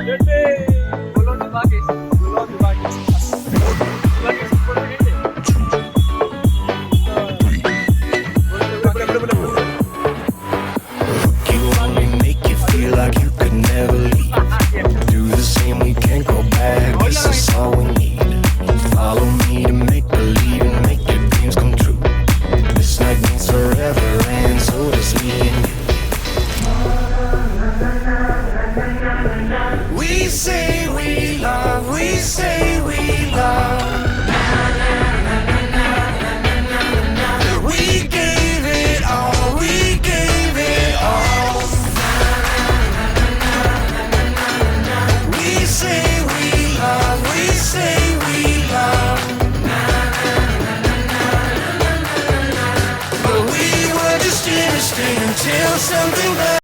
Belum dipakai. Belum dipakai. Dipakai sepuluh ini. You only make you feel like you could never leave. Do the same, we can't go back. This is all we need. Follow me to make believe and make your dreams come true. This night means forever, and so does me and you. We say we love, we say we love. We gave it all, we gave it all. We say we love, we say we love. But we were just innocent until something better.